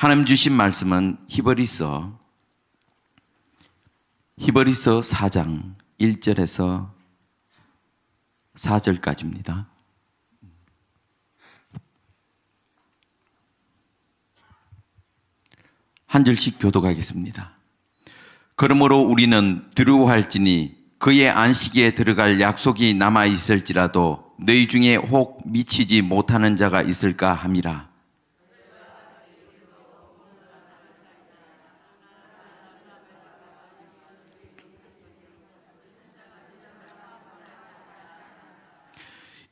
하나님 주신 말씀은 히브리서 4장 1절에서 4절까지입니다. 한 절씩 교독하겠습니다. 그러므로 우리는 두려워할지니 그의 안식에 들어갈 약속이 남아 있을지라도 너희 중에 혹 미치지 못하는 자가 있을까 함이라.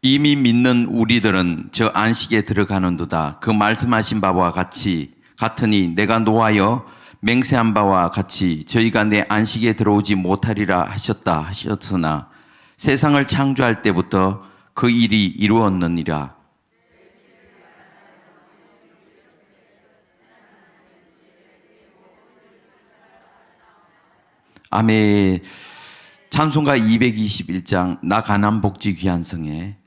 이미 믿는 우리들은 저 안식에 들어가는도다. 그 말씀하신 바와 같으니 내가 노하여 맹세한 바와 같이 저희가 내 안식에 들어오지 못하리라 하셨으나 세상을 창조할 때부터 그 일이 이루었느니라. 아멘. 찬송가 221장 나 가난 복지 귀한 성에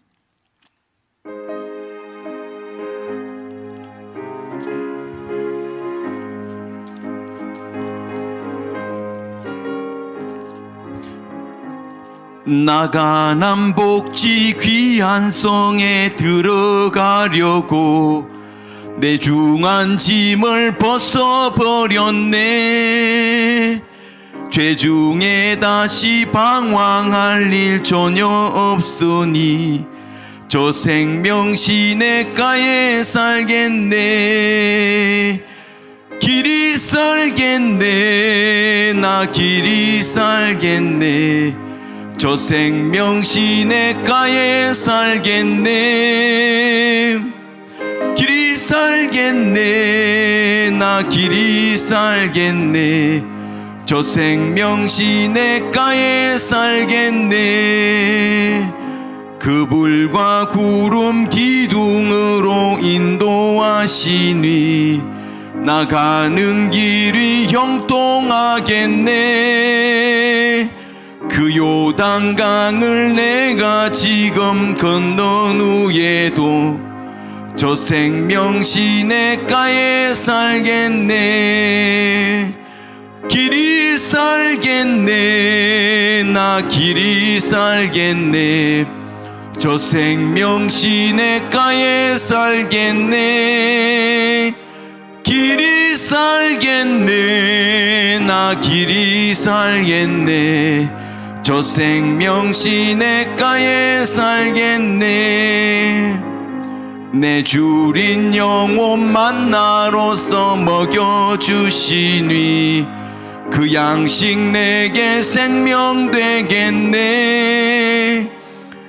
나 가난 복지 귀한 성에 들어가려고 내 중한 짐을 벗어버렸네. 죄 중에 다시 방황할 일 전혀 없으니 저 생명 시냇가에 살겠네. 길이 살겠네. 나 길이 살겠네. 저 생명 시냇가에 살겠네. 길이 살겠네. 나 길이 살겠네. 저 생명 시냇가에 살겠네. 그 불과 구름 기둥으로 인도하시니 나 가는 길이 형통하겠네. 그 요단강을 내가 지금 건넌 후에도 저 생명 시냇가에 살겠네. 길이 살겠네. 나 길이 살겠네. 저 생명 시냇가에 살겠네. 길이 살겠네. 나 길이 살겠네. 저 생명 시냇가에 살겠네. 내 주린 영혼 만나로서 먹여주시니 그 양식 내게 생명 되겠네.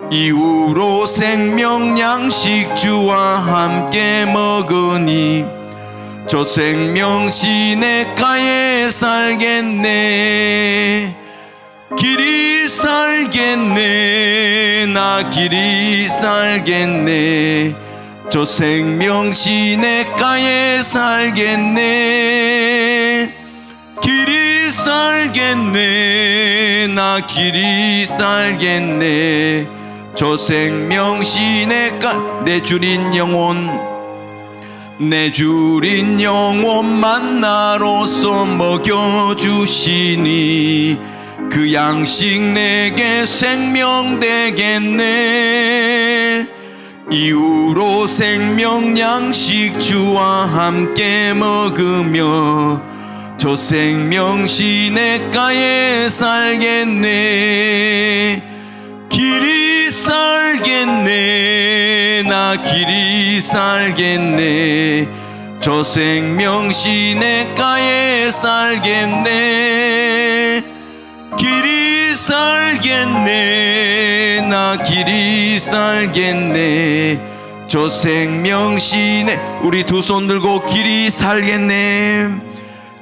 이후로 생명 양식 주와 함께 먹으니 저 생명 시냇가에 살겠네. 길이 살겠네. 나 길이 살겠네. 저 생명 시냇가에 살겠네. 길이 살겠네. 나 길이 살겠네. 저 생명 시냇가 내 주린 영혼 만나로서 먹여주시니 그 양식 내게 생명 되겠네. 이후로 생명 양식 주와 함께 먹으며 저 생명 시냇가에 살겠네. 길이 살겠네. 나 길이 살겠네. 저 생명 시냇가에 살겠네. 길이 살겠네. 나 길이 살겠네. 저 생명 시내 우리 두 손 들고 길이 살겠네.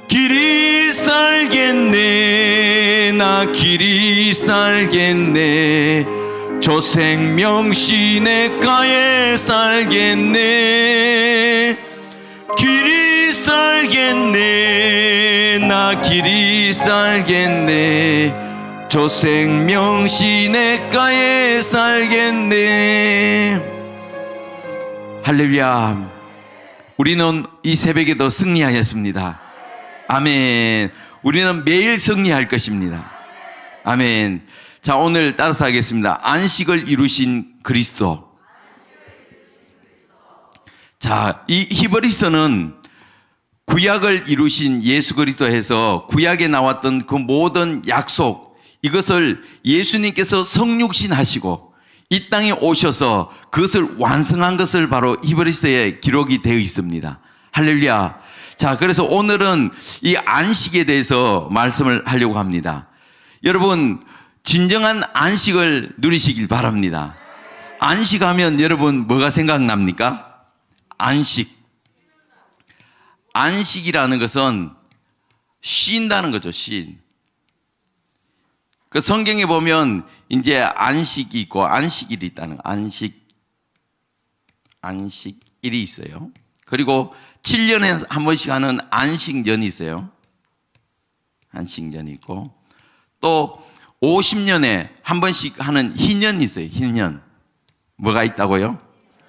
길이 살겠네. 나 길이 살겠네. 저 생명 시냇가에 살겠네. 길이 살겠네. 나 길이 살겠네. 저 생명 시냇가에 살겠네. 할렐루야. 우리는 이 새벽에도 승리하였습니다. 아멘. 우리는 매일 승리할 것입니다. 아멘. 자, 오늘 따라서 하겠습니다. 안식을 이루신 그리스도. 자, 이 히브리서는 구약을 이루신 예수 그리스도 해서 구약에 나왔던 그 모든 약속, 이것을 예수님께서 성육신하시고 이 땅에 오셔서 그것을 완성한 것을 바로 히브리서에 기록이 되어 있습니다. 할렐루야. 자, 그래서 오늘은 이 안식에 대해서 말씀을 하려고 합니다. 여러분, 진정한 안식을 누리시길 바랍니다. 안식하면 여러분 뭐가 생각납니까? 안식. 안식이라는 것은 쉰다는 거죠, 쉰. 그 성경에 보면 이제 안식이 있고 안식일이 있다는 거. 안식일이 있어요. 그리고 7년에 한 번씩 하는 안식년이 있어요. 안식년이 있고 또 50년에 한 번씩 하는 희년이 있어요. 희년. 뭐가 있다고요?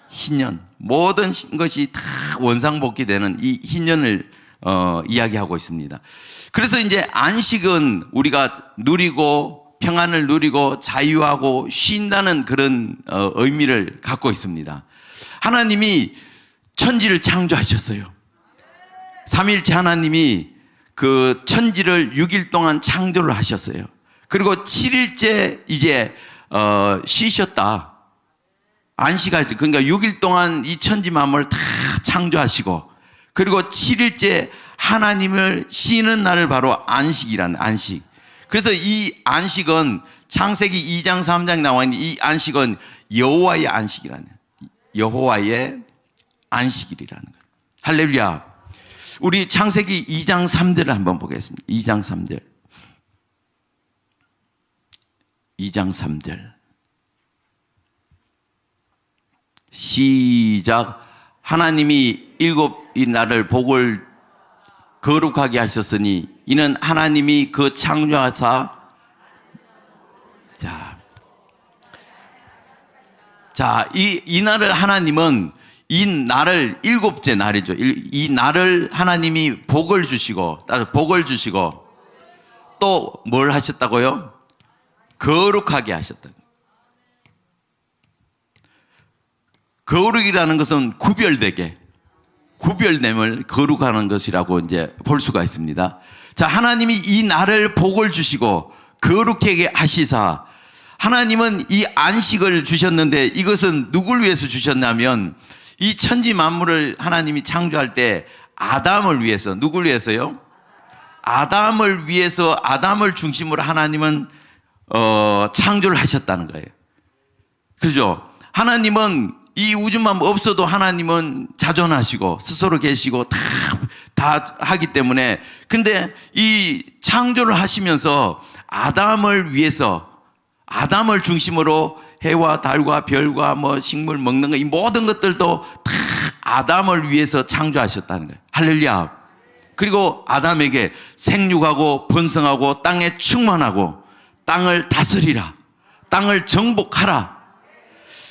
희년. 모든 것이 다 원상복귀되는 이 희년을 이야기하고 있습니다. 그래서 이제 안식은 우리가 누리고 평안을 누리고 자유하고 쉰다는 그런 의미를 갖고 있습니다. 하나님이 천지를 창조하셨어요. 삼위일체 하나님이 그 천지를 6일 동안 창조를 하셨어요. 그리고 7일째 이제 쉬셨다. 안식하셨죠. 그러니까 6일 동안 이 천지 만물을 다 창조하시고 그리고 7일째 하나님을 쉬는 날을 바로 안식이라는 안식. 그래서 이 안식은 창세기 2장 3장에 나와 있는 이 안식은 여호와의 안식이라는, 여호와의 안식일이라는 거예요. 할렐루야. 우리 창세기 2장 3절을 한번 보겠습니다. 2장 3절. 2장 3절. 시작. 하나님이 일곱이 날을 복을 거룩하게 하셨으니 이는 하나님이 그 창조하사 이 날을 하나님은 이 날을 일곱째 날이죠. 이 날을 하나님이 복을 주시고 또 뭘 하셨다고요? 거룩하게 하셨다. 거룩이라는 것은 구별됨을 거룩하는 것이라고 이제 볼 수가 있습니다. 자, 하나님이 이 날을 복을 주시고 거룩하게 하시사, 하나님은 이 안식을 주셨는데 이것은 누굴 위해서 주셨냐면 이 천지 만물을 하나님이 창조할 때 아담을 위해서, 누굴 위해서요? 아담을 위해서, 아담을 중심으로 하나님은 창조를 하셨다는 거예요. 그죠? 하나님은 이 우주만 없어도 하나님은 자존하시고 스스로 계시고 다 하기 때문에, 근데 이 창조를 하시면서 아담을 위해서, 아담을 중심으로 해와 달과 별과 뭐 식물 먹는 거, 이 모든 것들도 다 아담을 위해서 창조하셨다는 거예요. 할렐루야. 그리고 아담에게 생육하고 번성하고 땅에 충만하고 땅을 다스리라, 땅을 정복하라.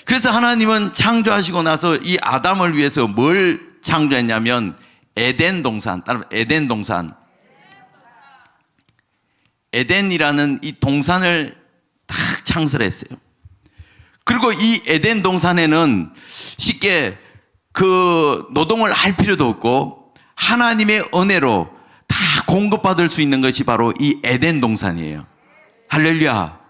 그래서 하나님은 창조하시고 나서 이 아담을 위해서 뭘 창조했냐면 에덴 동산, 따라서 에덴 동산. 에덴이라는 이 동산을 딱 창설했어요. 그리고 이 에덴 동산에는 쉽게 그 노동을 할 필요도 없고 하나님의 은혜로 다 공급받을 수 있는 것이 바로 이 에덴 동산이에요. 할렐루야.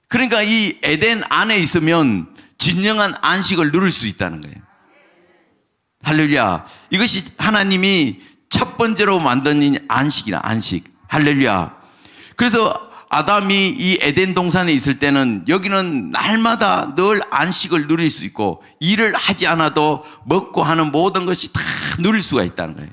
그러니까 이 에덴 안에 있으면 진정한 안식을 누릴 수 있다는 거예요. 할렐루야. 이것이 하나님이 첫 번째로 만든 안식이라, 안식. 할렐루야. 그래서 아담이 이 에덴 동산에 있을 때는 여기는 날마다 늘 안식을 누릴 수 있고 일을 하지 않아도 먹고 하는 모든 것이 다 누릴 수가 있다는 거예요.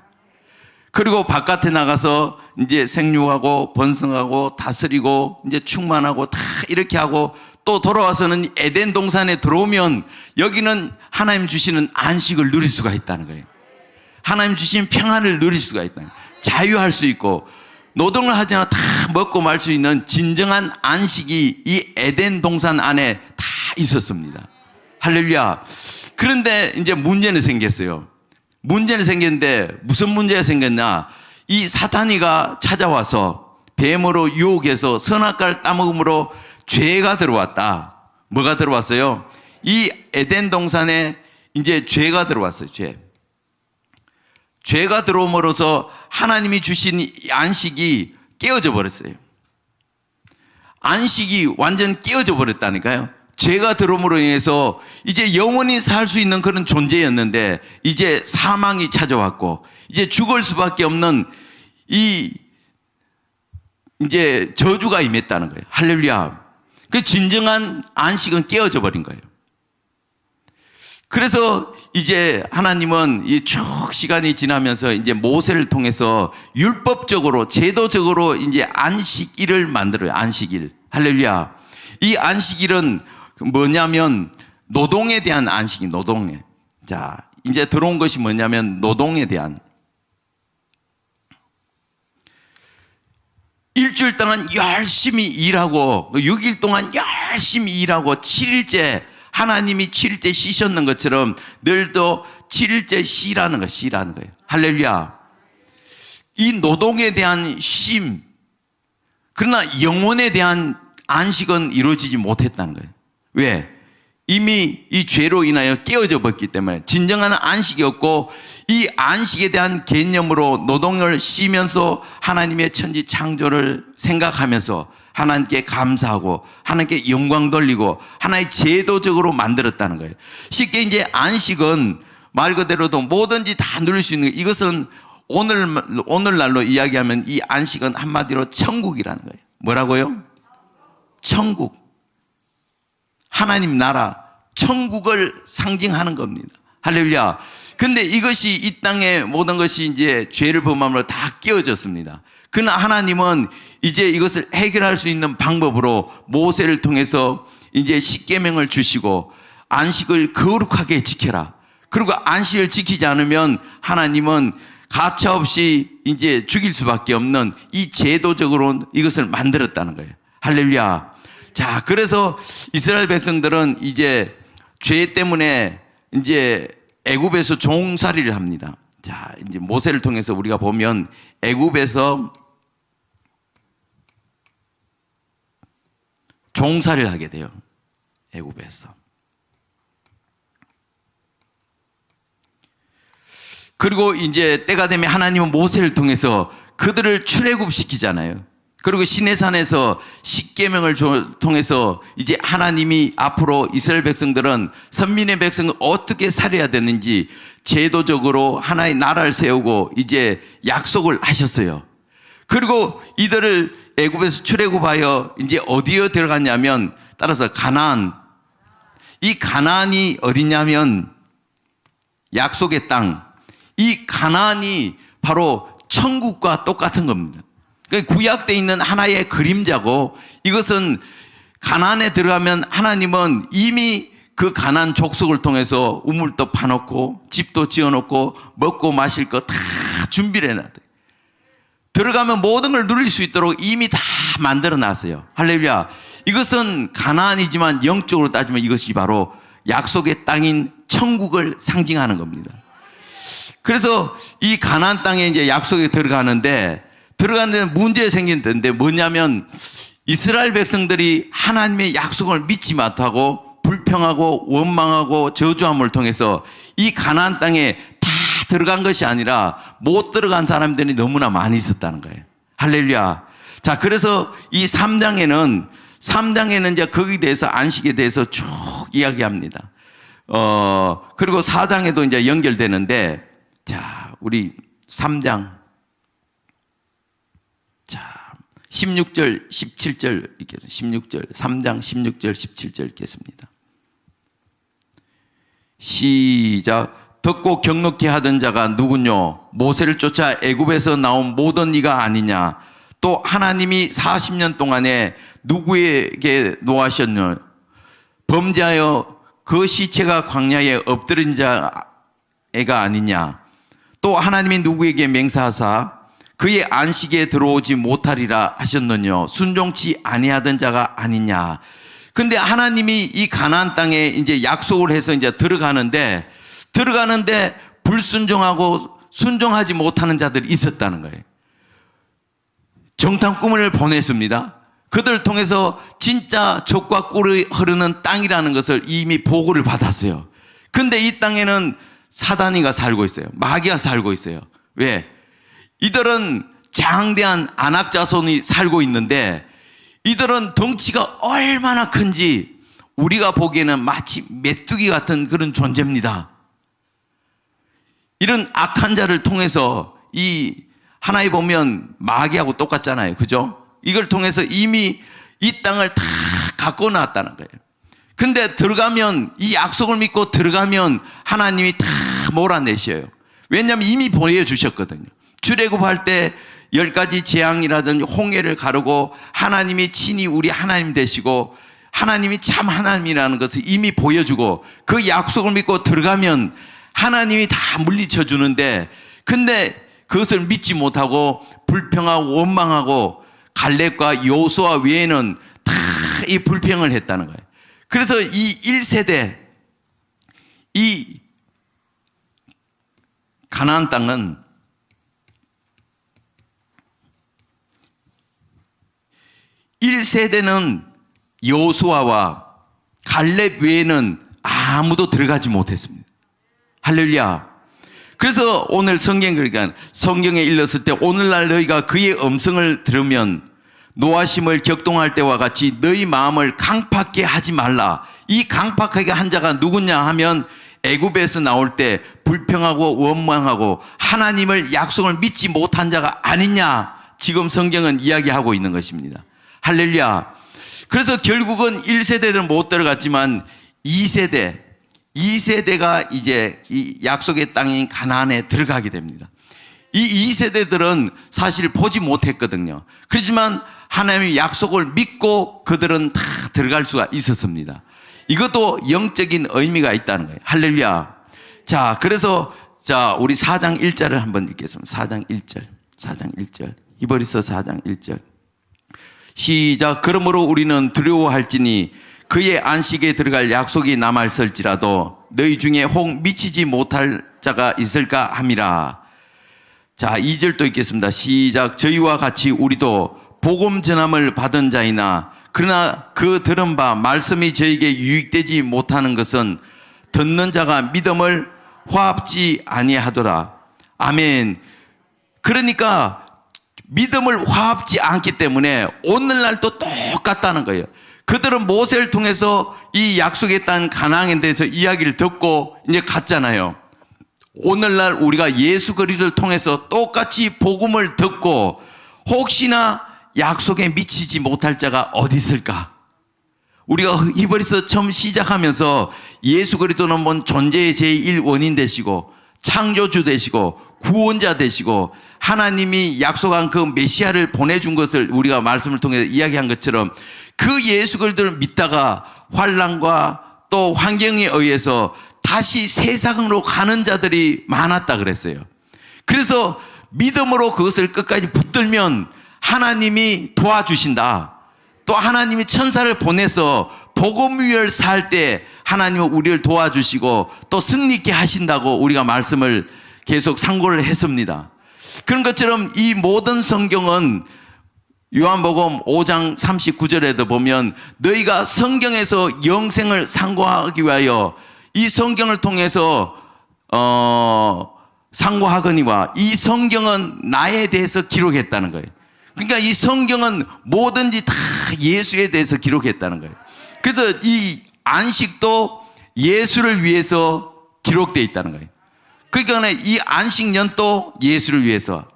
그리고 바깥에 나가서 이제 생육하고 번성하고 다스리고 이제 충만하고 다 이렇게 하고 또 돌아와서는 에덴 동산에 들어오면 여기는 하나님 주시는 안식을 누릴 수가 있다는 거예요. 하나님 주신 평안을 누릴 수가 있다는 거예요. 자유할 수 있고 노동을 하지 않아 다 먹고 말 수 있는 진정한 안식이 이 에덴 동산 안에 다 있었습니다. 할렐루야. 그런데 이제 문제는 생겼어요. 문제는 생겼는데 무슨 문제가 생겼냐? 이 사탄이가 찾아와서 뱀으로 유혹해서 선악과를 따먹음으로 죄가 들어왔다. 뭐가 들어왔어요? 이 에덴 동산에 이제 죄가 들어왔어요. 죄가 들어옴으로써 하나님이 주신 이 안식이 깨어져 버렸어요. 안식이 완전 깨어져 버렸다니까요. 죄가 들어옴으로 인해서 이제 영원히 살 수 있는 그런 존재였는데 이제 사망이 찾아왔고 이제 죽을 수밖에 없는 이 이제 저주가 임했다는 거예요. 할렐루야. 그 진정한 안식은 깨어져 버린 거예요. 그래서 이제 하나님은 이 쭉 시간이 지나면서 이제 모세를 통해서 율법적으로 제도적으로 이제 안식일을 만들어요. 안식일. 할렐루야. 이 안식일은 뭐냐면 노동에 대한 안식이 노동에. 자, 이제 들어온 것이 뭐냐면 노동에 대한. 일주일 동안 열심히 일하고 6일 동안 열심히 일하고 7일째 하나님이 7일째 쉬셨는 것처럼 늘도 7일째 쉬라는 거예요. 할렐루야. 이 노동에 대한 쉼, 그러나 영혼에 대한 안식은 이루어지지 못했다는 거예요. 왜? 이미 이 죄로 인하여 깨어져 버렸기 때문에 진정한 안식이 없고 이 안식에 대한 개념으로 노동을 쉬면서 하나님의 천지 창조를 생각하면서 하나님께 감사하고 하나님께 영광 돌리고 하나의 제도적으로 만들었다는 거예요. 쉽게 이제 안식은 말 그대로도 뭐든지 다 누릴 수 있는 거예요. 이것은 오늘날로 이야기하면 이 안식은 한마디로 천국이라는 거예요. 뭐라고요? 천국. 하나님 나라, 천국을 상징하는 겁니다. 할렐루야. 근데 이것이 이 땅의 모든 것이 이제 죄를 범함으로 다 깨어졌습니다. 그러나 하나님은 이제 이것을 해결할 수 있는 방법으로 모세를 통해서 이제 십계명을 주시고 안식을 거룩하게 지켜라. 그리고 안식을 지키지 않으면 하나님은 가차없이 이제 죽일 수밖에 없는 이 제도적으로 이것을 만들었다는 거예요. 할렐루야. 자, 그래서 이스라엘 백성들은 이제 죄 때문에 이제 애굽에서 종살이를 합니다. 자, 이제 모세를 통해서 우리가 보면 애굽에서 종살이를 하게 돼요. 애굽에서. 그리고 이제 때가 되면 하나님은 모세를 통해서 그들을 출애굽시키잖아요. 그리고 시내산에서 십계명을 통해서 이제 하나님이 앞으로 이스라엘 백성들은 선민의 백성을 어떻게 살아야 되는지 제도적으로 하나의 나라를 세우고 이제 약속을 하셨어요. 그리고 이들을 애굽에서 출애굽하여 이제 어디에 들어갔냐면 따라서 가나안. 이 가나안이 어디냐면 약속의 땅. 이 가나안이 바로 천국과 똑같은 겁니다. 구약 때 있는 하나의 그림자고 이것은 가나안에 들어가면 하나님은 이미 그 가나안 족속을 통해서 우물도 파놓고 집도 지어놓고 먹고 마실 거 다 준비를 해놨대요. 들어가면 모든 걸 누릴 수 있도록 이미 다 만들어 놨어요. 할렐루야. 이것은 가나안이지만 영적으로 따지면 이것이 바로 약속의 땅인 천국을 상징하는 겁니다. 그래서 이 가나안 땅에 이제 약속에 들어가는데 문제가 생기는데 뭐냐면 이스라엘 백성들이 하나님의 약속을 믿지 못하고 불평하고 원망하고 저주함을 통해서 이 가나안 땅에 다 들어간 것이 아니라 못 들어간 사람들이 너무나 많이 있었다는 거예요. 할렐루야. 자, 그래서 이 3장에는 이제 거기에 대해서 안식에 대해서 쭉 이야기합니다. 그리고 4장에도 이제 연결되는데 자, 우리 3장 16절, 17절 읽겠습니다. 16절, 3장 16절, 17절 읽겠습니다. 시작. 듣고 경넉히 하던 자가 누구뇨? 모세를 쫓아 애굽에서 나온 모던 이가 아니냐? 또 하나님이 40년 동안에 누구에게 노하셨뇨? 범죄하여 그 시체가 광야에 엎드린 자애가 아니냐? 또 하나님이 누구에게 맹세하사 그의 안식에 들어오지 못하리라 하셨느뇨? 순종치 아니하던 자가 아니냐? 근데 하나님이 이 가나안 땅에 이제 약속을 해서 이제 들어가는데 불순종하고 순종하지 못하는 자들이 있었다는 거예요. 정탐 꿈을 보냈습니다. 그들을 통해서 진짜 젖과 꿀이 흐르는 땅이라는 것을 이미 보고를 받았어요. 근데 이 땅에는 사단이가 살고 있어요. 마귀가 살고 있어요. 왜? 이들은 장대한 안악자손이 살고 있는데 이들은 덩치가 얼마나 큰지 우리가 보기에는 마치 메뚜기 같은 그런 존재입니다. 이런 악한 자를 통해서 이 하나에 보면 마귀하고 똑같잖아요. 그죠? 이걸 통해서 이미 이 땅을 다 갖고 나왔다는 거예요. 근데 들어가면 이 약속을 믿고 들어가면 하나님이 다 몰아내셔요. 왜냐하면 이미 보여주셨거든요. 출애굽할 때 10가지 재앙이라든지 홍해를 가르고 하나님이 친히 우리 하나님 되시고 하나님이 참 하나님이라는 것을 이미 보여주고 그 약속을 믿고 들어가면 하나님이 다 물리쳐 주는데 근데 그것을 믿지 못하고 불평하고 원망하고 갈렙과 여호수아 외에는 다 이 불평을 했다는 거예요. 그래서 이 1세대 이 가나안 땅은 (1세대는) 여호수아와 갈렙 외에는 아무도 들어가지 못했습니다. 할렐루야. 그래서 오늘 그러니까 성경에 읽었을 때 오늘날 너희가 그의 음성을 들으면 노하심을 격동할 때와 같이 너희 마음을 강팍하게 하지 말라. 이 강팍하게 한 자가 누구냐 하면 애굽에서 나올 때 불평하고 원망하고 하나님을 약속을 믿지 못한 자가 아니냐. 지금 성경은 이야기하고 있는 것입니다. 할렐루야. 그래서 결국은 1세대는 못 들어갔지만 2세대가 이제 이 약속의 땅인 가나안에 들어가게 됩니다. 이 2세대들은 사실 보지 못했거든요. 그렇지만 하나님의 약속을 믿고 그들은 다 들어갈 수가 있었습니다. 이것도 영적인 의미가 있다는 거예요. 할렐루야. 자, 그래서 우리 4장 1절을 한번 읽겠습니다. 4장 1절. 히브리서 4장 1절. 시작. 그러므로 우리는 두려워할지니 그의 안식에 들어갈 약속이 남아있을지라도 너희 중에 혹 미치지 못할 자가 있을까 함이라. 자, 2절 또 읽겠습니다. 시작. 저희와 같이 우리도 복음 전함을 받은 자이나 그러나 그 들은 바 말씀이 저에게 유익되지 못하는 것은 듣는 자가 믿음을 화합지 아니하더라. 아멘. 그러니까 믿음을 화합지 않기 때문에 오늘날도 똑같다는 거예요. 그들은 모세를 통해서 이 약속의 땅 가나안에 대해서 이야기를 듣고 이제 갔잖아요. 오늘날 우리가 예수 그리스도를 통해서 똑같이 복음을 듣고 혹시나 약속에 미치지 못할 자가 어디 있을까? 우리가 히브리서 처음 시작하면서 예수 그리스도는 뭔 존재의 제1원인 되시고 창조주 되시고 구원자 되시고 하나님이 약속한 그 메시아를 보내준 것을 우리가 말씀을 통해 이야기한 것처럼 그 예수 그리스도를 믿다가 환난과 또 환경에 의해서 다시 세상으로 가는 자들이 많았다 그랬어요. 그래서 믿음으로 그것을 끝까지 붙들면 하나님이 도와주신다. 또 하나님이 천사를 보내서 복음 위를 살 때 하나님은 우리를 도와주시고 또 승리 있게 하신다고 우리가 말씀을 계속 상고를 했습니다. 그런 것처럼 이 모든 성경은 요한복음 5장 39절에도 보면 너희가 성경에서 영생을 상고하기 위하여 이 성경을 통해서 상고하거니와 이 성경은 나에 대해서 기록했다는 거예요. 그러니까 이 성경은 뭐든지 다 예수에 대해서 기록했다는 거예요. 그래서 이 안식도 예수를 위해서 기록되어 있다는 거예요. 그러니까 이 안식년도 예수를 위해서,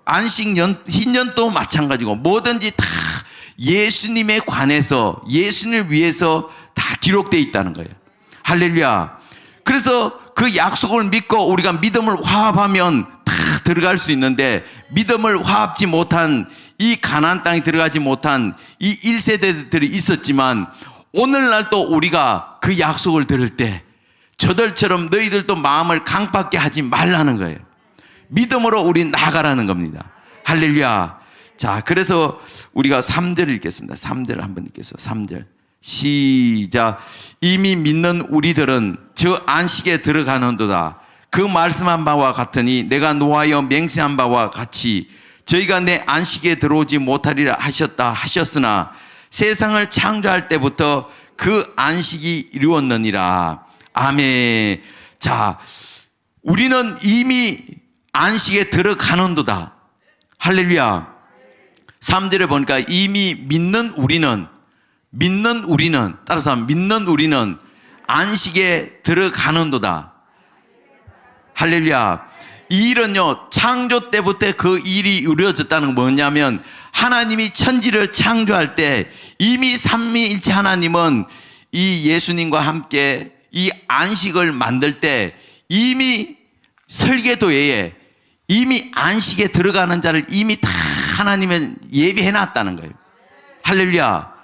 흰년도 마찬가지고 뭐든지 다 예수님에 관해서 예수님을 위해서 다 기록되어 있다는 거예요. 할렐루야. 그래서 그 약속을 믿고 우리가 믿음을 화합하면 다 들어갈 수 있는데 믿음을 화합지 못한 이 가나안 땅에 들어가지 못한 이 1세대들이 있었지만 오늘날 또 우리가 그 약속을 들을 때 저들처럼 너희들도 마음을 강팍하게 하지 말라는 거예요. 믿음으로 우리 나가라는 겁니다. 할렐루야. 자, 그래서 우리가 3절을 읽겠습니다. 3절 한번 읽겠습니다. 3절. 시작. 이미 믿는 우리들은 저 안식에 들어가는도다. 그 말씀한 바와 같으니 내가 노하여 맹세한 바와 같이 저희가 내 안식에 들어오지 못하리라 하셨으나 세상을 창조할 때부터 그 안식이 이루었느니라. 아멘. 자, 우리는 이미 안식에 들어가는도다. 할렐루야. 3절에 보니까 이미 믿는 우리는 따라서 믿는 우리는 안식에 들어가는도다. 할렐루야. 이 일은요, 창조 때부터 그 일이 이루어졌다는 건 뭐냐면 하나님이 천지를 창조할 때 이미 삼위일체 하나님은 이 예수님과 함께 이 안식을 만들 때 이미 설계도에 이미 안식에 들어가는 자를 이미 다 하나님은 예비해 놨다는 거예요. 할렐루야.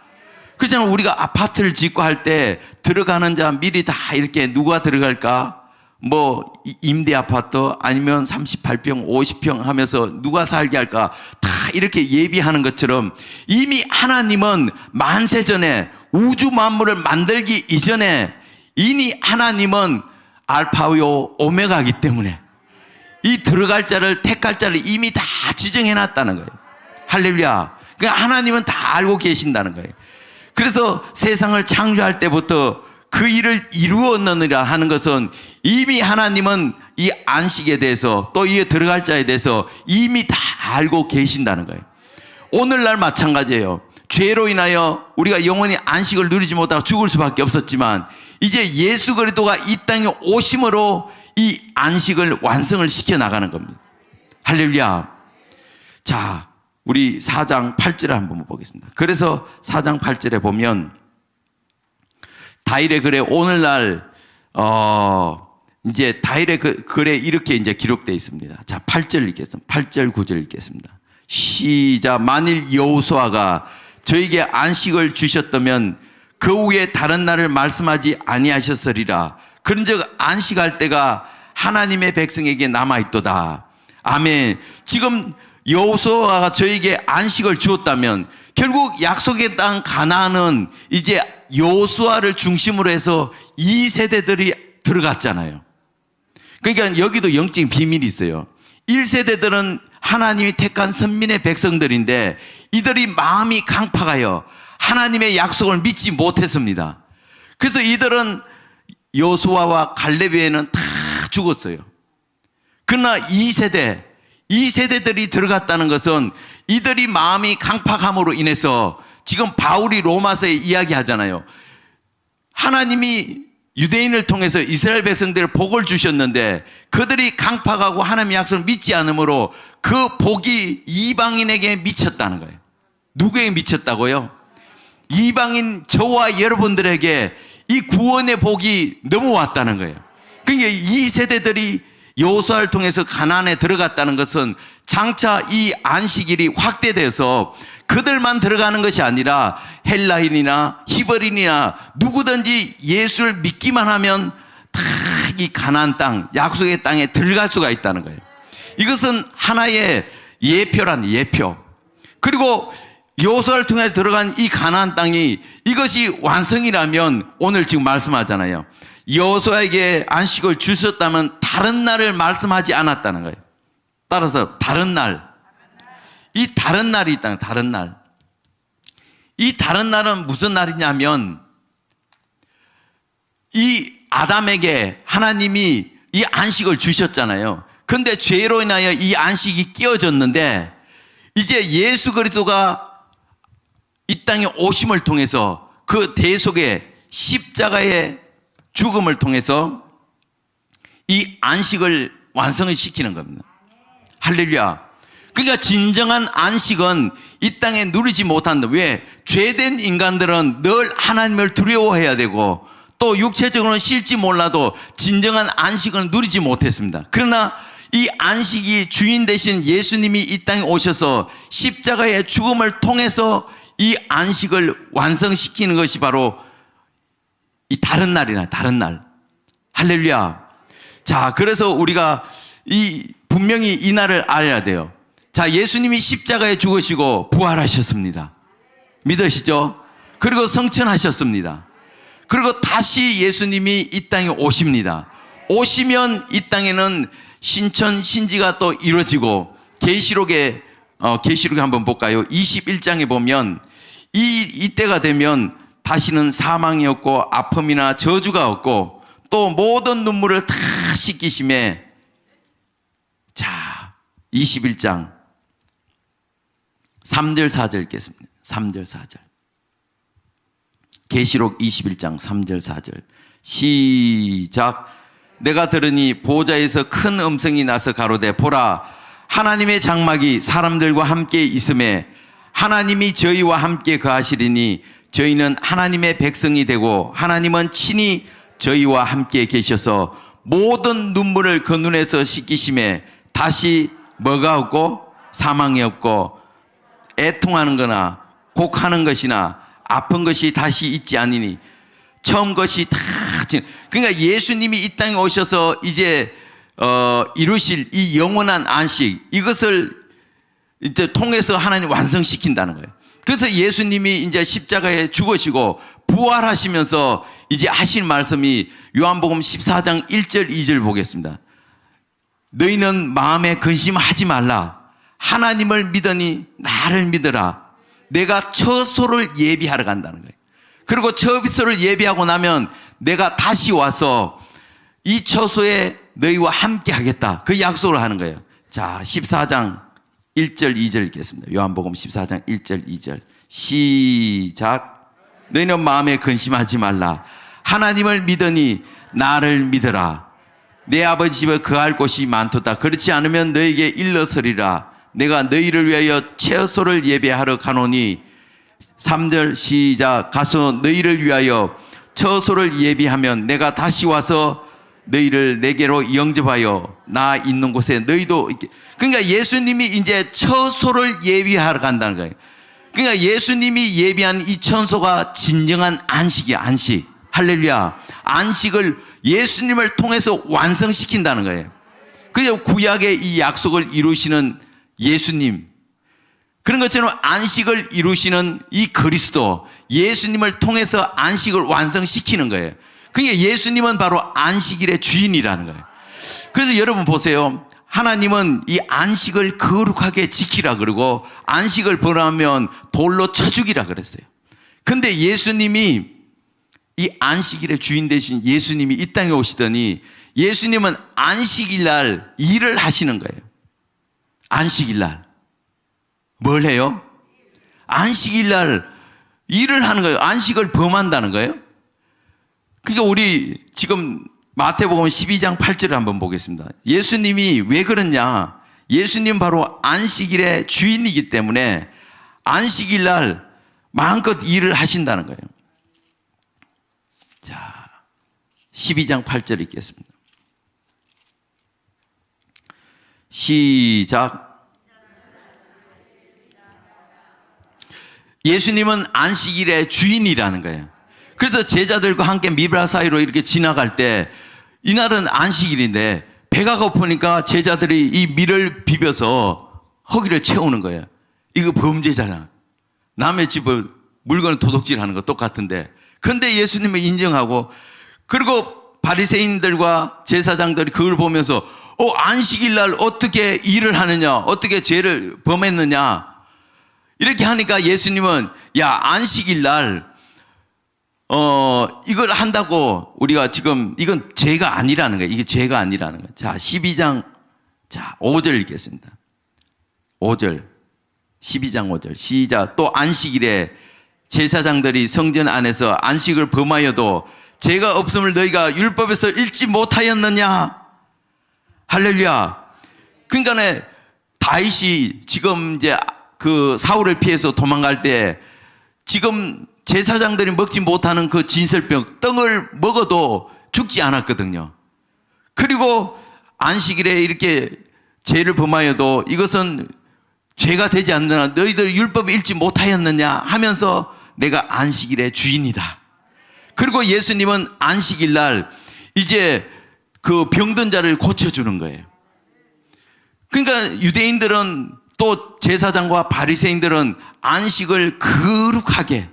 그렇잖아요. 우리가 아파트를 짓고 할 때 들어가는 자 미리 다 이렇게 누가 들어갈까? 뭐 임대 아파트 아니면 38평 50평 하면서 누가 살게 할까 다 이렇게 예비하는 것처럼 이미 하나님은 만세전에 우주 만물을 만들기 이전에 이미 하나님은 알파요 오메가이기 때문에 이 들어갈 자를 택할 자를 이미 다 지정해 놨다는 거예요. 할렐루야. 그러니까 하나님은 다 알고 계신다는 거예요. 그래서 세상을 창조할 때부터 그 일을 이루었느니라 하는 것은 이미 하나님은 이 안식에 대해서 또 이에 들어갈 자에 대해서 이미 다 알고 계신다는 거예요. 오늘날 마찬가지예요. 죄로 인하여 우리가 영원히 안식을 누리지 못하고 죽을 수밖에 없었지만 이제 예수 그리스도가 이 땅에 오심으로 이 안식을 완성을 시켜 나가는 겁니다. 할렐루야. 자, 우리 4장 8절을 한번 보겠습니다. 그래서 4장 8절에 보면 다윗의 글에 오늘날 이제 다윗의 글에 이렇게 이제 기록되어 있습니다. 자, 8절 읽겠습니다. 8절 9절 읽겠습니다. 시작. 만일 여호수아가 저에게 안식을 주셨다면 그 후에 다른 날을 말씀하지 아니하셨으리라. 그런즉 안식할 때가 하나님의 백성에게 남아있도다. 아멘. 지금 여호수아가 저에게 안식을 주었다면 결국 약속의 땅 가나안은 이제 여호수아를 중심으로 해서 2세대들이 들어갔잖아요. 그러니까 여기도 영적인 비밀이 있어요. 1세대들은 하나님이 택한 선민의 백성들인데 이들이 마음이 강팍하여 하나님의 약속을 믿지 못했습니다. 그래서 이들은 여호수아와 갈렙 외에는 다 죽었어요. 그러나 2세대들이 들어갔다는 것은 이들이 마음이 강팍함으로 인해서 지금 바울이 로마서에 이야기하잖아요. 하나님이 유대인을 통해서 이스라엘 백성들을 복을 주셨는데 그들이 강팍하고 하나님의 약속을 믿지 않으므로 그 복이 이방인에게 미쳤다는 거예요. 누구에게 미쳤다고요? 이방인 저와 여러분들에게 이 구원의 복이 넘어왔다는 거예요. 그러니까 이 세대들이 여호수아를 통해서 가나안에 들어갔다는 것은 장차 이 안식일이 확대돼서 그들만 들어가는 것이 아니라 헬라인이나 히브리인이나 누구든지 예수를 믿기만 하면 다 이 가나안 땅, 약속의 땅에 들어갈 수가 있다는 거예요. 이것은 하나의 예표란 예표. 그리고 여호수아를 통해서 들어간 이 가나안 땅이 이것이 완성이라면 오늘 지금 말씀하잖아요. 여호수아에게 안식을 주셨다면 다른 날을 말씀하지 않았다는 거예요. 따라서 다른 날, 이 다른 날이 있다는 거예요. 다른 날. 이 다른 날은 무슨 날이냐면 이 아담에게 하나님이 이 안식을 주셨잖아요. 그런데 죄로 인하여 이 안식이 끼어졌는데 이제 예수 그리스도가 이 땅에 오심을 통해서 그 대속의 십자가의 죽음을 통해서 이 안식을 완성을 시키는 겁니다. 할렐루야. 그러니까 진정한 안식은 이 땅에 누리지 못한다. 왜? 죄된 인간들은 늘 하나님을 두려워해야 되고 또 육체적으로는 싫지 몰라도 진정한 안식을 누리지 못했습니다. 그러나 이 안식이 주인 되신 예수님이 이 땅에 오셔서 십자가의 죽음을 통해서 이 안식을 완성시키는 것이 바로 이 다른 날이나 다른 날. 할렐루야. 자, 그래서 우리가 분명히 이 날을 알아야 돼요. 자, 예수님이 십자가에 죽으시고 부활하셨습니다. 믿으시죠? 그리고 성천하셨습니다. 그리고 다시 예수님이 이 땅에 오십니다. 오시면 이 땅에는 신천 신지가 또 이루어지고 계시록에 한번 볼까요? 21장에 보면 이때가 되면 다시는 사망이 없고 아픔이나 저주가 없고 또 모든 눈물을 다 씻기심에, 자 21장 3절 4절 읽겠습니다. 3절 4절 계시록 21장 3절 4절 시작. 내가 들으니 보좌에서 큰 음성이 나서 가로되 보라, 하나님의 장막이 사람들과 함께 있음에 하나님이 저희와 함께 거하시리니 저희는 하나님의 백성이 되고 하나님은 친히 저희와 함께 계셔서 모든 눈물을 그 눈에서 씻기심에 다시 뭐가 없고 사망이 없고 애통하는 거나 곡하는 것이나 아픈 것이 다시 있지 않으니 처음 것이 다. 그러니까 예수님이 이 땅에 오셔서 이제 이루실 이 영원한 안식, 이것을 이제 통해서 하나님 완성시킨다는 거예요. 그래서 예수님이 이제 십자가에 죽으시고 부활하시면서 이제 하신 말씀이 요한복음 14장 1절 2절 보겠습니다. 너희는 마음에 근심하지 말라. 하나님을 믿으니 나를 믿으라. 내가 처소를 예비하러 간다는 거예요. 그리고 처소를 예비하고 나면 내가 다시 와서 이 처소에 너희와 함께 하겠다. 그 약속을 하는 거예요. 자, 14장 1절 2절 읽겠습니다. 요한복음 14장 1절 2절 시작. 너희는 마음에 근심하지 말라. 하나님을 믿으니 나를 믿으라. 내 아버지 집에 거할 곳이 많도다. 그렇지 않으면 너희에게 일러서리라. 내가 너희를 위하여 처소를 예배하러 가노니 3절 시작. 가서 너희를 위하여 처소를 예비하면 내가 다시 와서 너희를 내게로 영접하여 나 있는 곳에 너희도. 그러니까 예수님이 이제 처소를 예비하러 간다는 거예요. 그러니까 예수님이 예비한 이 처소가 진정한 안식이야. 안식. 할렐루야. 안식을 예수님을 통해서 완성시킨다는 거예요. 그래서 구약의 이 약속을 이루시는 예수님, 그런 것처럼 안식을 이루시는 이 그리스도, 예수님을 통해서 안식을 완성시키는 거예요. 그러니까 예수님은 바로 안식일의 주인이라는 거예요. 그래서 여러분 보세요. 하나님은 이 안식을 거룩하게 지키라 그러고 안식을 범하면 돌로 쳐 죽이라 그랬어요. 근데 예수님이, 이 안식일의 주인 되신 예수님이 이 땅에 오시더니 예수님은 안식일 날 일을 하시는 거예요. 안식일 날 뭘 해요? 안식일 날 일을 하는 거예요. 안식을 범한다는 거예요. 그러니까 우리 지금 마태복음 12장 8절을 한번 보겠습니다. 예수님이 왜 그러냐? 예수님 바로 안식일의 주인이기 때문에 안식일 날 마음껏 일을 하신다는 거예요. 자, 12장 8절 읽겠습니다. 시작. 예수님은 안식일의 주인이라는 거예요. 그래서 제자들과 함께 미브라 사이로 이렇게 지나갈 때 이날은 안식일인데 배가 고프니까 제자들이 이 밀을 비벼서 허기를 채우는 거예요. 이거 범죄잖아. 남의 집을 물건을 도둑질하는 거 똑같은데. 근데 예수님은 인정하고, 그리고 바리새인들과 제사장들이 그걸 보면서 안식일 날 어떻게 일을 하느냐, 어떻게 죄를 범했느냐 이렇게 하니까 예수님은 야, 안식일 날 이걸 한다고 우리가 지금 이건 죄가 아니라는 거예요. 이게 죄가 아니라는 거예요. 자, 12장 자 5절 읽겠습니다. 5절 12장 5절 시작. 또 안식일에 제사장들이 성전 안에서 안식을 범하여도 죄가 없음을 너희가 율법에서 읽지 못하였느냐. 할렐루야. 그러니까 다윗이 지금 이제 그 사울을 피해서 도망갈 때 지금 제사장들이 먹지 못하는 그 진설병 떡을 먹어도 죽지 않았거든요. 그리고 안식일에 이렇게 죄를 범하여도 이것은 죄가 되지 않느냐, 너희들 율법을 읽지 못하였느냐 하면서 내가 안식일의 주인이다. 그리고 예수님은 안식일 날 이제 그 병든 자를 고쳐주는 거예요. 그러니까 유대인들은 또 제사장과 바리새인들은 안식을 거룩하게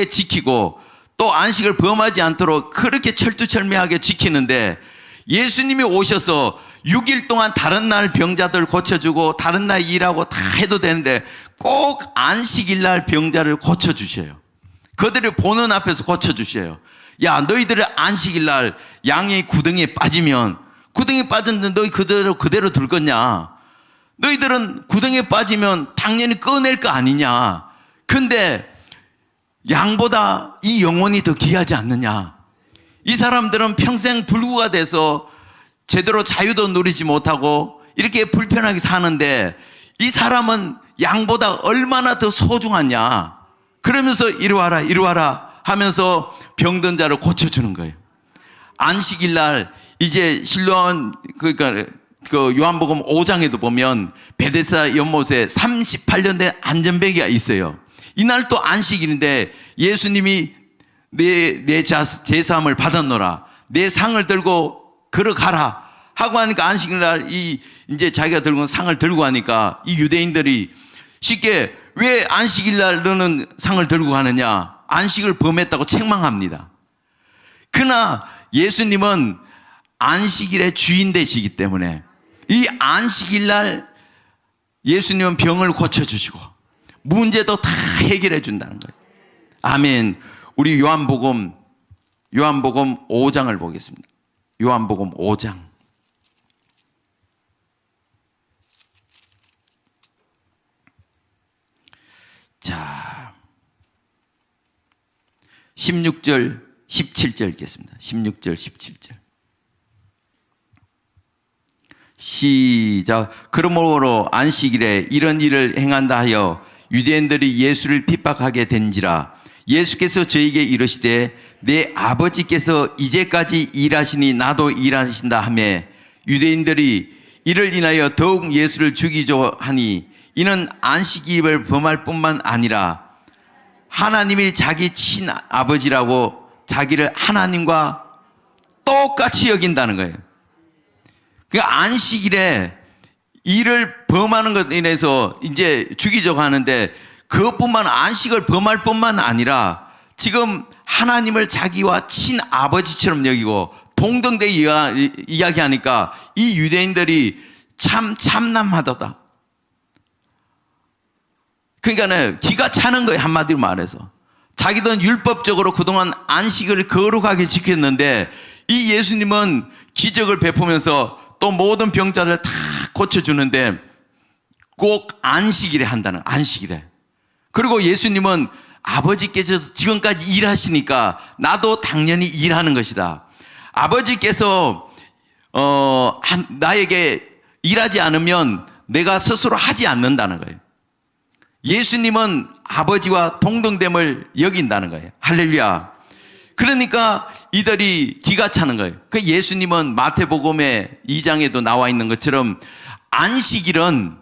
지키고 또 안식을 범하지 않도록 그렇게 철두철미하게 지키는데 예수님이 오셔서 6일 동안 다른 날 병자들 고쳐주고 다른 날 일하고 다 해도 되는데 꼭 안식일 날 병자를 고쳐주셔요. 그들을 보는 앞에서 고쳐주셔요. 야, 너희들의 안식일 날 양이 구덩이에 빠지면 구덩이에 빠졌는데 너희 그대로 둘 거냐? 너희들은 구덩이에 빠지면 당연히 꺼낼 거 아니냐? 근데 양보다 이 영혼이 더 귀하지 않느냐? 이 사람들은 평생 불구가 돼서 제대로 자유도 누리지 못하고 이렇게 불편하게 사는데 이 사람은 양보다 얼마나 더 소중하냐? 그러면서 이리 와라, 이리 와라 하면서 병든 자를 고쳐주는 거예요. 안식일 날 이제 실로암 그러니까 그 요한복음 5장에도 보면 베데스다 연못에 38년 된 안전뱅이가 있어요. 이날 또 안식일인데 예수님이 내 제사함을 받았노라, 내 상을 들고 걸어가라 하고 하니까 안식일 날 이제 자기가 들고 온 상을 들고 가니까 이 유대인들이 쉽게 왜 안식일 날 너는 상을 들고 가느냐, 안식을 범했다고 책망합니다. 그러나 예수님은 안식일의 주인 되시기 때문에 이 안식일 날 예수님은 병을 고쳐주시고 문제도 다 해결해 준다는 거예요. 아멘. 우리 요한복음 5장을 보겠습니다. 요한복음 5장. 자, 16절, 17절 읽겠습니다. 16절, 17절. 시작. 그러므로 안식일에 이런 일을 행한다 하여 유대인들이 예수를 핍박하게 된지라. 예수께서 저에게 이르시되 내 아버지께서 이제까지 일하시니 나도 일하신다 하며 유대인들이 이를 인하여 더욱 예수를 죽이려 하니 이는 안식일을 범할 뿐만 아니라 하나님이 자기 친아버지라고 자기를 하나님과 똑같이 여긴다는 거예요. 그러니까 안식일에 일을 범하는 것에 인해서 이제 죽이려고 하는데 그것뿐만 안식을 범할 뿐만 아니라 지금 하나님을 자기와 친아버지처럼 여기고 동등대 이야기하니까 이 유대인들이 참 참남하다. 그러니까 기가 차는 거예요. 한마디로 말해서 자기들은 율법적으로 그동안 안식을 거룩하게 지켰는데 이 예수님은 기적을 베푸면서 또 모든 병자를 다 고쳐주는데 꼭 안식일에 한다는, 안식일에. 그리고 예수님은 아버지께서 지금까지 일하시니까 나도 당연히 일하는 것이다. 아버지께서 나에게 일하지 않으면 내가 스스로 하지 않는다는 거예요. 예수님은 아버지와 동등됨을 여긴다는 거예요. 할렐루야. 그러니까 이들이 기가 차는 거예요. 그 예수님은 마태복음의 2장에도 나와 있는 것처럼 안식일은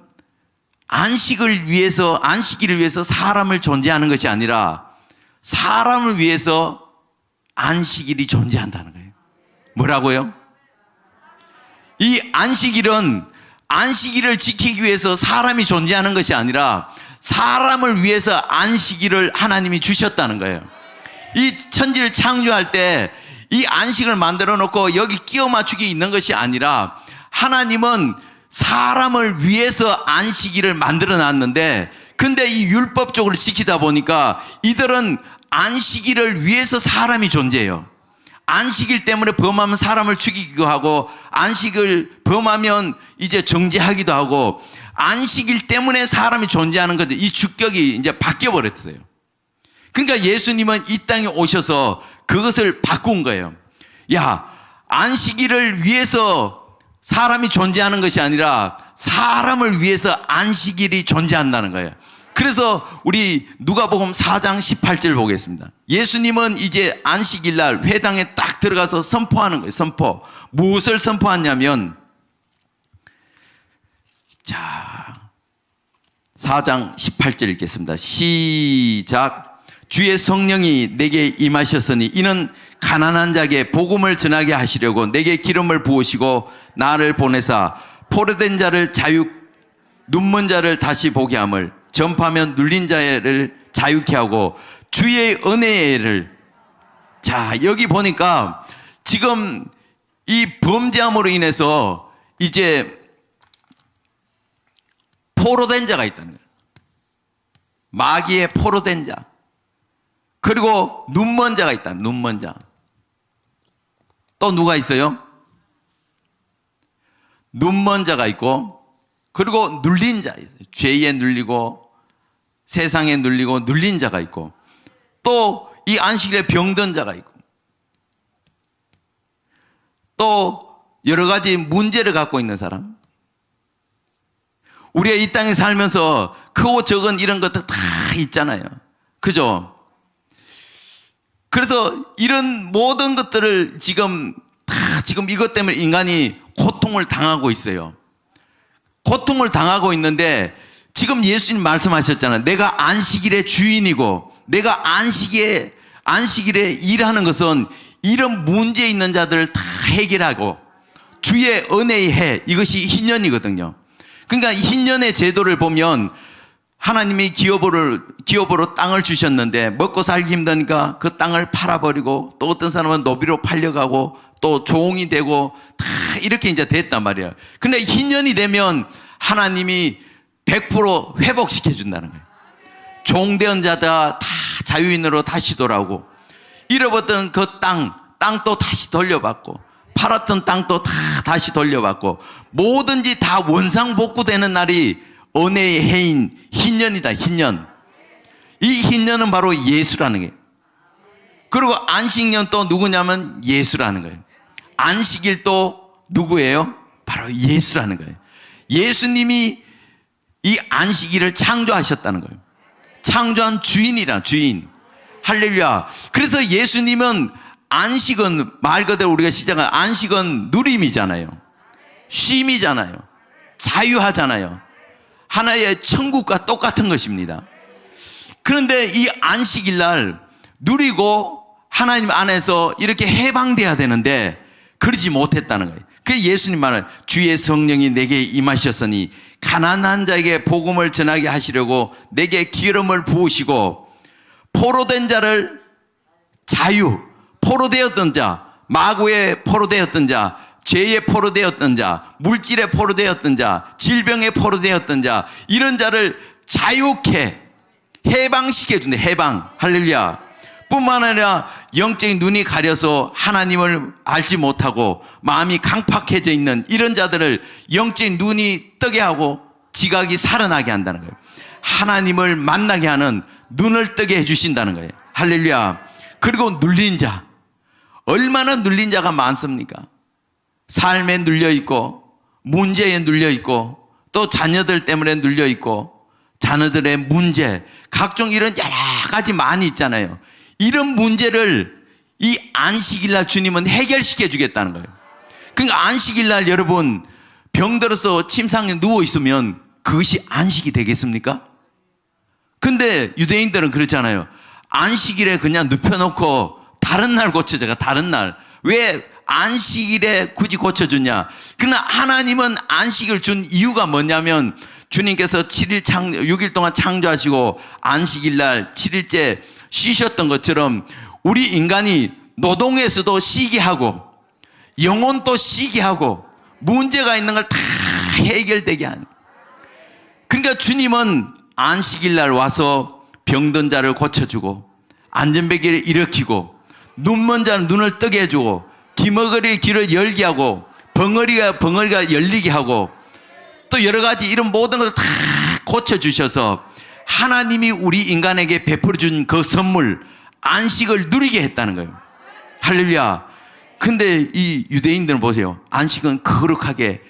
안식일을 위해서 사람을 존재하는 것이 아니라 사람을 위해서 안식일이 존재한다는 거예요. 뭐라고요? 이 안식일은 안식일을 지키기 위해서 사람이 존재하는 것이 아니라 사람을 위해서 안식일을 하나님이 주셨다는 거예요. 이 천지를 창조할 때 이 안식을 만들어 놓고 여기 끼워 맞추기 있는 것이 아니라 하나님은 사람을 위해서 안식일을 만들어 놨는데 근데 이 율법적으로 지키다 보니까 이들은 안식일을 위해서 사람이 존재해요. 안식일 때문에 범하면 사람을 죽이기도 하고 안식을 범하면 이제 정죄하기도 하고 안식일 때문에 사람이 존재하는 건데 이 주격이 이제 바뀌어 버렸어요. 그러니까 예수님은 이 땅에 오셔서 그것을 바꾼 거예요. 야, 안식일을 위해서 사람이 존재하는 것이 아니라 사람을 위해서 안식일이 존재한다는 거예요. 그래서 우리 누가복음 4장 18절 보겠습니다. 예수님은 이제 안식일 날 회당에 딱 들어가서 선포하는 거예요. 선포. 무엇을 선포하냐면 자, 4장 18절 읽겠습니다. 시작. 주의 성령이 내게 임하셨으니 이는 가난한 자에게 복음을 전하게 하시려고 내게 기름을 부으시고 나를 보내사 포로된 자를 눈먼 자를 다시 보게 함을 전파하면 눌린 자를 자유케 하고 주의 은혜를 자, 여기 보니까 지금 이 범죄함으로 인해서 이제 포로된 자가 있다는 거예요. 마귀에 포로된 자. 그리고 눈먼 자가 있다. 눈먼 자. 또 누가 있어요? 눈먼 자가 있고, 그리고 눌린 자 있어요. 죄에 눌리고 세상에 눌리고 눌린 자가 있고, 또 이 안식일에 병든 자가 있고, 또 여러 가지 문제를 갖고 있는 사람. 우리가 이 땅에 살면서 크고 적은 이런 것들 다 있잖아요. 그죠? 그래서 이런 모든 것들을 지금 이것 때문에 인간이 고통을 당하고 있어요. 고통을 당하고 있는데 지금 예수님 말씀하셨잖아요. 내가 안식일의 주인이고 내가 안식일에 일하는 것은 이런 문제 있는 자들을 다 해결하고 주의 은혜의 해, 이것이 희년이거든요. 그러니까 희년의 제도를 보면 하나님이 기업으로 땅을 주셨는데 먹고 살기 힘드니까 그 땅을 팔아버리고, 또 어떤 사람은 노비로 팔려가고 또 종이 되고 다 이렇게 이제 됐단 말이에요. 근데 희년이 되면 하나님이 100% 회복시켜 준다는 거예요. 종된 자다 다 자유인으로 다시 돌아오고, 잃어버렸던 그 땅도 다시 돌려받고, 팔았던 땅도 다 다시 돌려받고, 뭐든지 다 원상복구되는 날이 은혜의 해인 희년이다. 희년. 이 희년은 바로 예수라는 거예요. 그리고 안식년 또 누구냐면 예수라는 거예요. 안식일 또 누구예요? 바로 예수라는 거예요. 예수님이 이 안식일을 창조하셨다는 거예요. 창조한 주인이라, 주인. 할렐루야. 그래서 예수님은 안식은 말 그대로 우리가 시작한 안식은 누림이잖아요. 쉼이잖아요. 자유하잖아요. 하나의 천국과 똑같은 것입니다. 그런데 이 안식일 날 누리고 하나님 안에서 이렇게 해방돼야 되는데 그러지 못했다는 거예요. 그래서 예수님 말은 주의 성령이 내게 임하셨으니 가난한 자에게 복음을 전하게 하시려고 내게 기름을 부으시고, 포로된 자를 자유, 포로되었던 자, 마구에 포로되었던 자, 죄에 포로되었던 자, 물질에 포로되었던 자, 질병에 포로되었던 자, 이런 자를 자유케 해방시켜준대. 해방. 할렐루야. 뿐만 아니라 영적인 눈이 가려서 하나님을 알지 못하고 마음이 강팍해져 있는 이런 자들을 영적인 눈이 뜨게 하고 지각이 살아나게 한다는 거예요. 하나님을 만나게 하는 눈을 뜨게 해주신다는 거예요. 할렐루야. 그리고 눌린 자, 얼마나 눌린 자가 많습니까? 삶에 눌려있고 문제에 눌려있고 또 자녀들 때문에 눌려있고 자녀들의 문제, 각종 이런 여러 가지 많이 있잖아요. 이런 문제를 이 안식일날 주님은 해결시켜 주겠다는 거예요. 그러니까 안식일날 여러분 병들어서 침상에 누워있으면 그것이 안식이 되겠습니까? 근데 유대인들은 그렇잖아요. 안식일에 그냥 눕혀놓고 다른 날 고쳐줘가. 다른 날. 왜 안식일에 굳이 고쳐주냐? 그러나 하나님은 안식을 준 이유가 뭐냐면 주님께서 6일 동안 창조하시고 안식일날 7일째 쉬셨던 것처럼 우리 인간이 노동에서도 쉬게 하고 영혼도 쉬게 하고 문제가 있는 걸 다 해결되게 하는. 그러니까 주님은 안식일날 와서 병든 자를 고쳐주고 안전벨기를 일으키고 눈먼 자는 눈을 뜨게 해주고 귀머거리의 귀를 열게 하고 벙어리가 열리게 하고 또 여러 가지 이런 모든 것을 다 고쳐주셔서 하나님이 우리 인간에게 베풀어 준 그 선물 안식을 누리게 했다는 거예요. 할렐루야. 근데 이 유대인들은 보세요. 안식은 거룩하게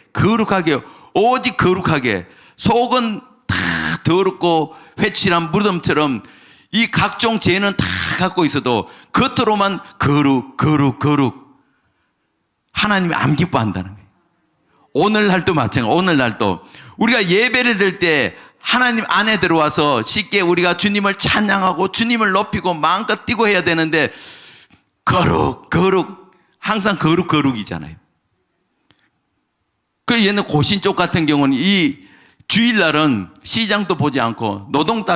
오직 거룩하게, 속은 다 더럽고 회칠한 무덤처럼 이 각종 죄는 다 갖고 있어도 겉으로만 거룩 하나님이 안 기뻐한다는 거예요. 오늘날도 마찬가지. 오늘날도 우리가 예배를 드릴 때 하나님 안에 들어와서 쉽게 우리가 주님을 찬양하고 주님을 높이고 마음껏 뛰고 해야 되는데 거룩 항상 거룩이잖아요. 그 옛날 고신 쪽 같은 경우는 이 주일날은 시장도 보지 않고 노동도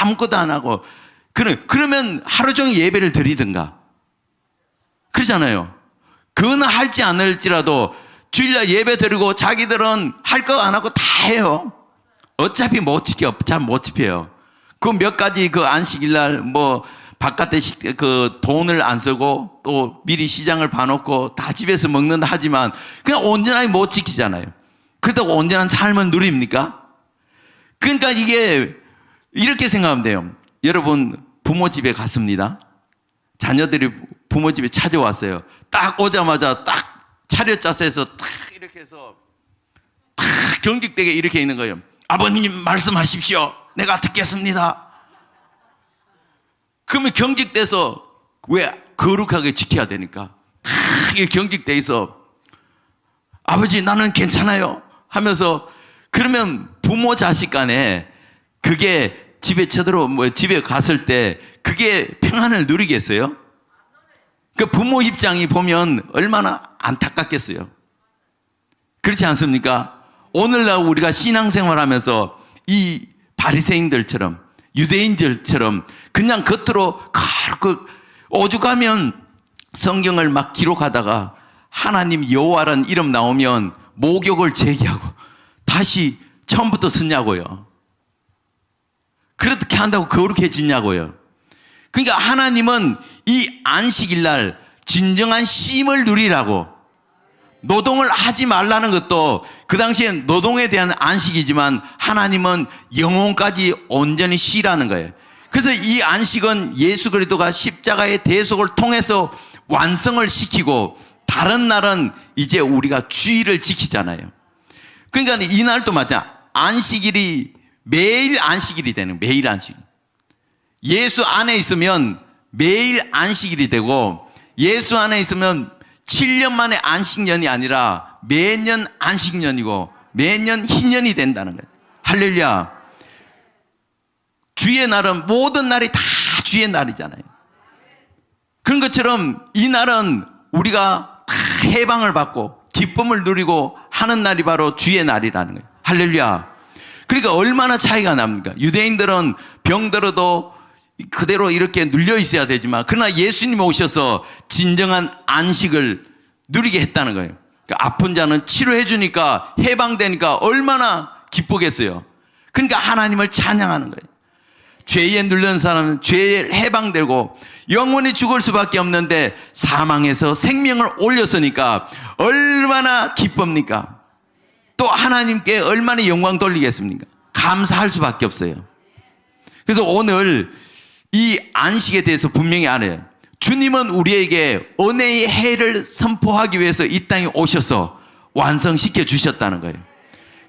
아무것도 안 하고 그러면 하루 종일 예배를 드리든가 그렇잖아요. 그거는 할지 않을지라도 주일날 예배 드리고 자기들은 할 거 안 하고 다 해요. 어차피 못 지켜, 잘 못 지켜요. 그 몇 가지 그 안식일날 뭐 바깥에 그 돈을 안 쓰고 또 미리 시장을 봐놓고 다 집에서 먹는다 하지만 그냥 온전하게 못 지키잖아요. 그렇다고 온전한 삶을 누립니까? 그러니까 이게 이렇게 생각하면 돼요. 여러분 부모 집에 갔습니다. 자녀들이 부모 집에 찾아왔어요. 딱 오자마자 딱 차렷 자세에서 딱 이렇게 해서 딱 경직되게 이렇게 있는 거예요. 아버님 말씀하십시오. 내가 듣겠습니다. 그러면 경직돼서 왜 거룩하게 지켜야 되니까 딱 경직돼 있어. 아버지 나는 괜찮아요 하면서 그러면 부모 자식 간에 그게 집에 집에 갔을 때 그게 평안을 누리겠어요? 그 부모 입장이 보면 얼마나 안타깝겠어요. 그렇지 않습니까? 오늘날 우리가 신앙생활하면서 이 바리새인들처럼 유대인들처럼 그냥 겉으로 오죽하면 성경을 막 기록하다가 하나님 여호와라는 이름 나오면 모욕을 제기하고 다시 처음부터 쓰냐고요. 그렇게 한다고 거룩해지냐고요. 그러니까 하나님은 이 안식일날 진정한 쉼을 누리라고, 노동을 하지 말라는 것도 그 당시엔 노동에 대한 안식이지만 하나님은 영혼까지 온전히 쉬라는 거예요. 그래서 이 안식은 예수 그리스도가 십자가의 대속을 통해서 완성을 시키고 다른 날은 이제 우리가 주일을 지키잖아요. 그러니까 이 날도 마찬가지. 안식일이 매일 안식일이 되는, 매일 안식. 예수 안에 있으면 매일 안식일이 되고 예수 안에 있으면 7년 만에 안식년이 아니라 매년 안식년이고 매년 희년이 된다는 거예요. 할렐루야. 주의 날은 모든 날이 다 주의 날이잖아요. 그런 것처럼 이 날은 우리가 다 해방을 받고 기쁨을 누리고 하는 날이 바로 주의 날이라는 거예요. 할렐루야. 그러니까 얼마나 차이가 납니까? 유대인들은 병들어도 그대로 이렇게 눌려 있어야 되지만 그러나 예수님이 오셔서 진정한 안식을 누리게 했다는 거예요. 그러니까 아픈 자는 치료해 주니까 해방되니까 얼마나 기쁘겠어요. 그러니까 하나님을 찬양하는 거예요. 죄에 눌린 사람은 죄에 해방되고 영원히 죽을 수밖에 없는데 사망에서 생명을 올렸으니까 얼마나 기쁩니까? 또 하나님께 얼마나 영광 돌리겠습니까? 감사할 수밖에 없어요. 그래서 오늘 이 안식에 대해서 분명히 알아요. 주님은 우리에게 은혜의 해를 선포하기 위해서 이 땅에 오셔서 완성시켜 주셨다는 거예요.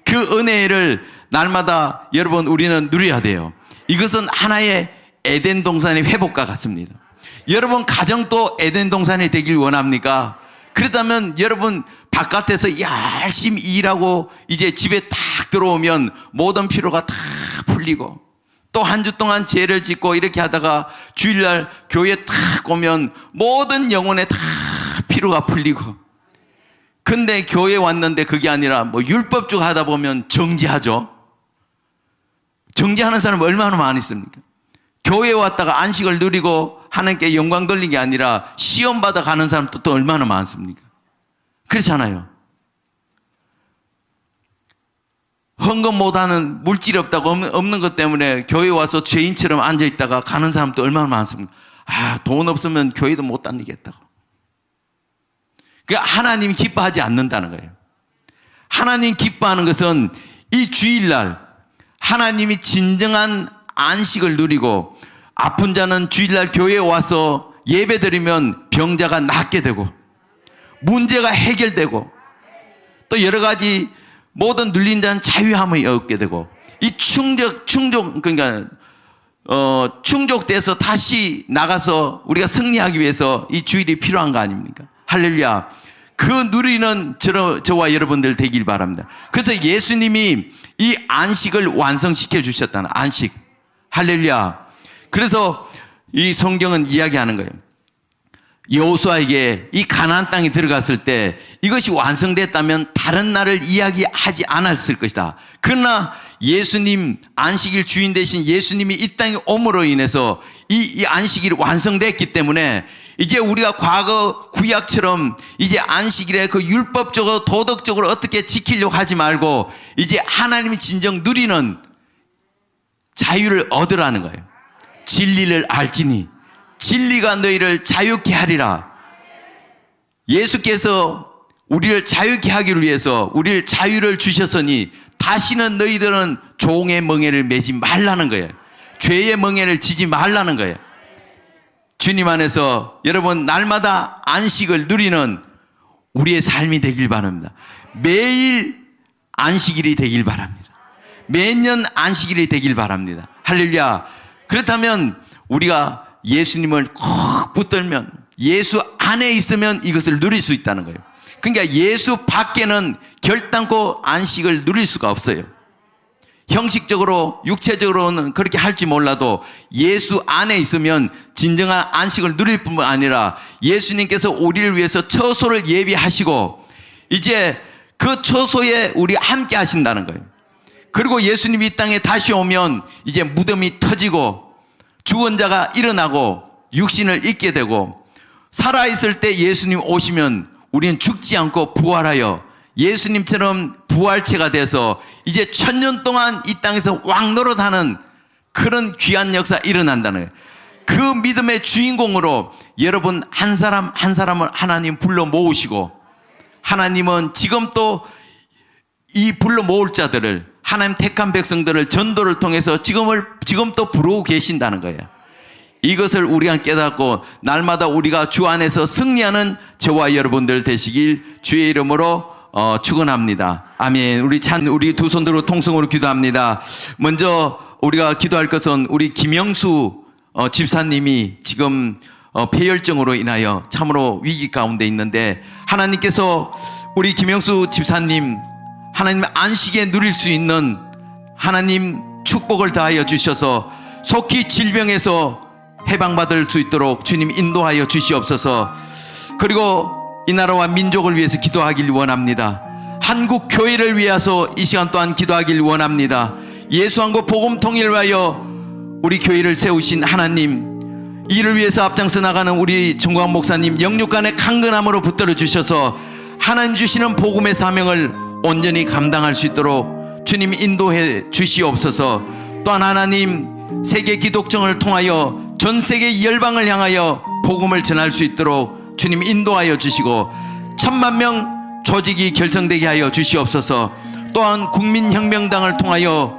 그 은혜를 날마다 여러분 우리는 누려야 돼요. 이것은 하나의 에덴 동산의 회복과 같습니다. 여러분 가정도 에덴 동산이 되길 원합니까? 그렇다면 여러분 바깥에서 열심히 일하고 이제 집에 딱 들어오면 모든 피로가 다 풀리고 또 한 주 동안 죄를 짓고 이렇게 하다가 주일날 교회에 딱 오면 모든 영혼에 다 피로가 풀리고, 근데 교회에 왔는데 그게 아니라 뭐 율법주 하다 보면 정지하죠. 정지하는 사람 얼마나 많이 있습니까? 교회에 왔다가 안식을 누리고 하나님께 영광 돌린 게 아니라 시험 받아 가는 사람도 또 얼마나 많습니까? 그렇잖아요. 헌금 못하는 물질이 없다고 없는 것 때문에 교회 와서 죄인처럼 앉아있다가 가는 사람도 얼마나 많습니까? 돈 없으면 교회도 못 다니겠다고. 그러니까 하나님이 기뻐하지 않는다는 거예요. 하나님 기뻐하는 것은 이 주일날 하나님이 진정한 안식을 누리고 아픈 자는 주일날 교회에 와서 예배 드리면 병자가 낫게 되고 문제가 해결되고 또 여러 가지 모든 눌린 자는 자유함을 얻게 되고 이 그러니까 충족돼서 다시 나가서 우리가 승리하기 위해서 이 주일이 필요한 거 아닙니까? 할렐루야. 그 누리는 저와 여러분들 되길 바랍니다. 그래서 예수님이 이 안식을 완성시켜 주셨다는 안식. 할렐루야. 그래서 이 성경은 이야기하는 거예요. 여호수아에게 이 가나안 땅에 들어갔을 때 이것이 완성됐다면 다른 날을 이야기하지 않았을 것이다. 그러나 예수님, 안식일 주인 되신 예수님이 이 땅에 옴으로 인해서 이 안식일이 완성됐기 때문에 이제 우리가 과거 구약처럼 이제 안식일에 그 율법적으로 도덕적으로 어떻게 지키려고 하지 말고 이제 하나님이 진정 누리는 자유를 얻으라는 거예요. 진리를 알지니 진리가 너희를 자유케 하리라. 예수께서 우리를 자유케 하기를 위해서 우리를 자유를 주셨으니 다시는 너희들은 종의 멍에를 매지 말라는 거예요. 죄의 멍에를 지지 말라는 거예요. 주님 안에서 여러분 날마다 안식을 누리는 우리의 삶이 되길 바랍니다. 매일 안식일이 되길 바랍니다. 매년 안식일이 되길 바랍니다. 할렐루야. 그렇다면 우리가 예수님을 콕 붙들면 예수 안에 있으면 이것을 누릴 수 있다는 거예요. 그러니까 예수 밖에는 결단코 안식을 누릴 수가 없어요. 형식적으로 육체적으로는 그렇게 할지 몰라도 예수 안에 있으면 진정한 안식을 누릴 뿐만 아니라 예수님께서 우리를 위해서 처소를 예비하시고 이제 그 처소에 우리 함께 하신다는 거예요. 그리고 예수님이 이 땅에 다시 오면 이제 무덤이 터지고 죽은 자가 일어나고 육신을 잊게 되고 살아있을 때 예수님 오시면 우리는 죽지 않고 부활하여 예수님처럼 부활체가 돼서 이제 1000년 동안 이 땅에서 왕노릇하는 그런 귀한 역사 일어난다는 거예요. 그 믿음의 주인공으로 여러분 한 사람 한 사람을 하나님 불러 모으시고 하나님은 지금 또 이 불러 모을 자들을 하나님 택한 백성들을 전도를 통해서 지금 또 부르고 계신다는 거예요. 이것을 우리가 깨닫고 날마다 우리가 주 안에서 승리하는 저와 여러분들 되시길 주의 이름으로 축원합니다. 아멘. 우리 두 손 들고 통성으로 기도합니다. 먼저 우리가 기도할 것은 우리 김영수 집사님이 지금 폐혈증으로 인하여 참으로 위기 가운데 있는데 하나님께서 우리 김영수 집사님 하나님의 안식에 누릴 수 있는 하나님 축복을 다하여 주셔서 속히 질병에서 해방받을 수 있도록 주님 인도하여 주시옵소서. 그리고 이 나라와 민족을 위해서 기도하길 원합니다. 한국 교회를 위해서 이 시간 또한 기도하길 원합니다. 예수한국 복음 통일을 위하여 우리 교회를 세우신 하나님, 이를 위해서 앞장서 나가는 우리 정광 목사님 영육간의 강건함으로 붙들어 주셔서 하나님 주시는 복음의 사명을 온전히 감당할 수 있도록 주님 인도해 주시옵소서. 또한 하나님 세계 기독정을 통하여 전 세계 열방을 향하여 복음을 전할 수 있도록 주님 인도하여 주시고 1000만 명 조직이 결성되게 하여 주시옵소서. 또한 국민혁명당을 통하여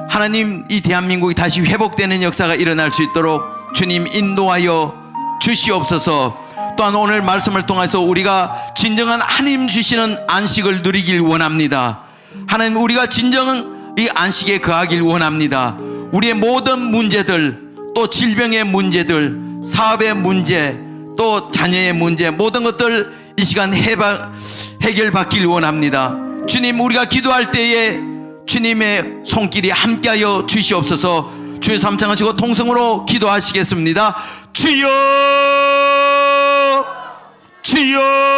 하나님 이 대한민국이 다시 회복되는 역사가 일어날 수 있도록 주님 인도하여 주시옵소서. 또한 오늘 말씀을 통해서 우리가 진정한 하나님 주시는 안식을 누리길 원합니다. 하나님 우리가 진정한 이 안식에 거하길 원합니다. 우리의 모든 문제들, 또 질병의 문제들, 사업의 문제, 또 자녀의 문제, 모든 것들 이 시간 해결받길 원합니다. 주님 우리가 기도할 때에 주님의 손길이 함께하여 주시옵소서. 주의 삼창하시고 통성으로 기도하시겠습니다. 주여 주여